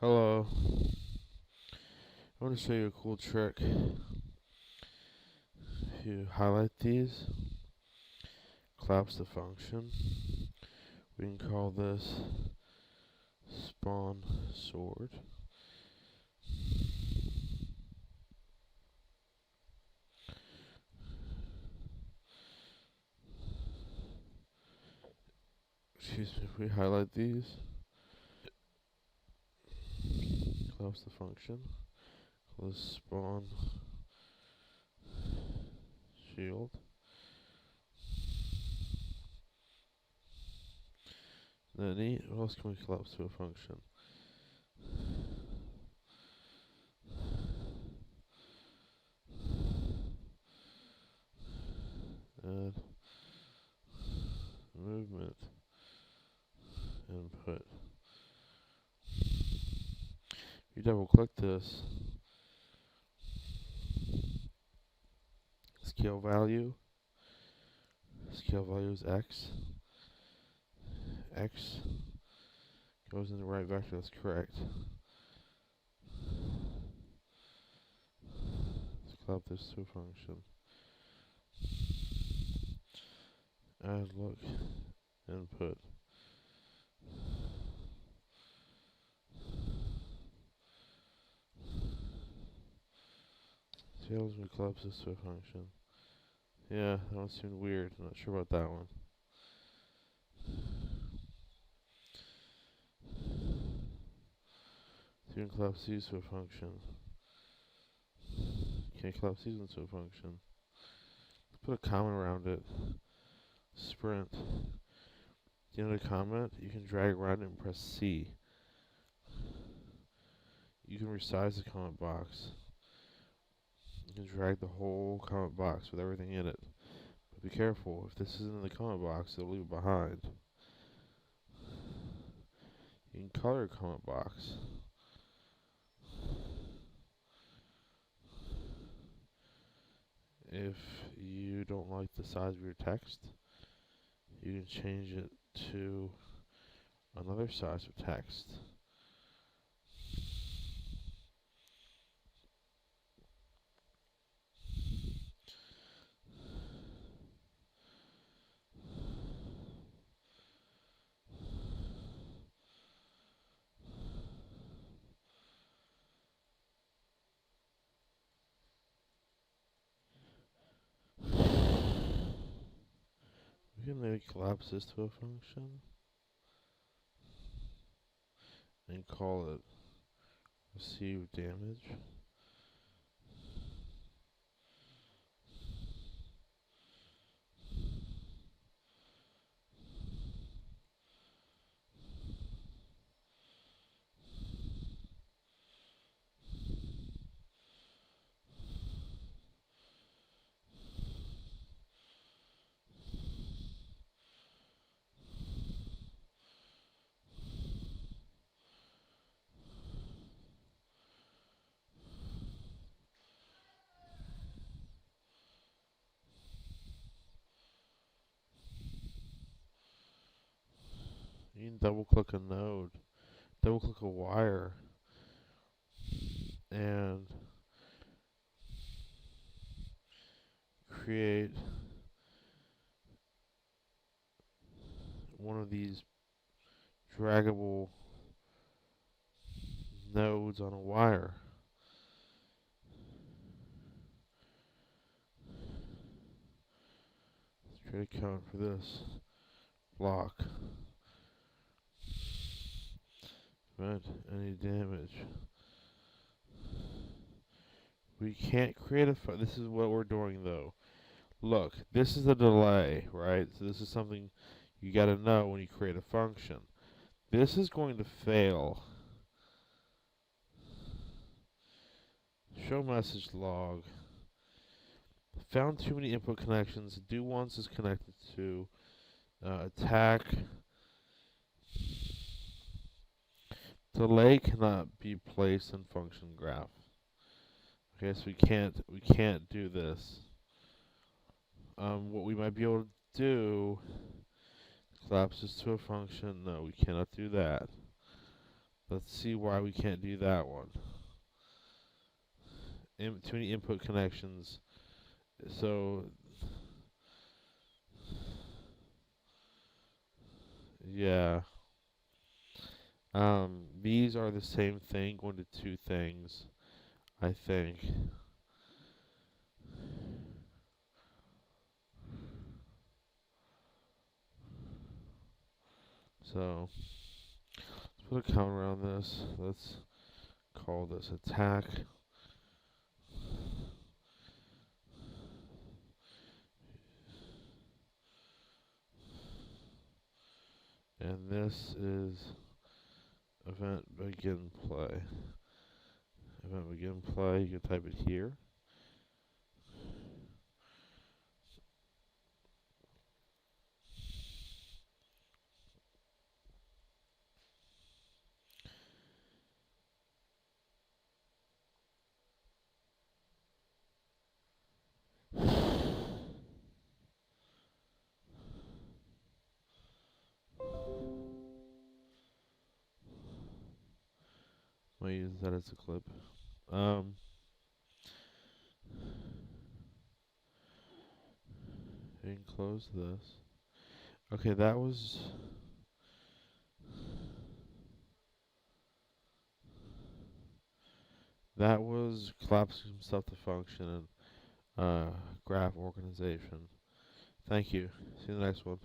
Hello. I want to show you a cool trick. If you highlight these, collapse the function. We can call this spawn sword. Excuse me, if we highlight these, collapse the function, call this spawn shield. Then what else can we collapse to a function? Add movement input. If you double click this, scale value is X. X goes in the right vector, that's correct. Let's collapse this to a function. Add look input. See how we collapse this to a function. Yeah, that one seemed weird. I'm not sure about that one. So you can collapse these to a function. Can't collapse these into a function. Let's put a comment around it. Sprint. At the end of the comment, you can drag around it and press C. You can resize the comment box. You can drag the whole comment box with everything in it. But be careful, if this isn't in the comment box, it'll leave it behind. You can color a comment box. If you don't like the size of your text, you can change it to another size of text. We can maybe collapse this to a function and call it receive damage. You can double click a node, double click a wire, and create one of these draggable nodes on a wire. Let's create a count for this block. Prevent any damage. We can't create a this is what we're doing though. Look, this is a delay, right? So this is something you gotta know when you create a function. This is going to fail. Show message log. Found too many input connections. Do once is connected to attack. Delay cannot be placed in function graph. Okay, so we can't do this. What we might be able to do, collapse this to a function. No, we cannot do that. Let's see why we can't do that one. Too many input connections. So, yeah. These are the same thing, going to two things, I think. So, let's put a counter on this. Let's call this attack. And this is event begin play. Event begin play, you can type it here. I'm going to use that as a clip. You can close this. Okay, that was collapsing stuff to function and graph organization. Thank you. See you in the next one.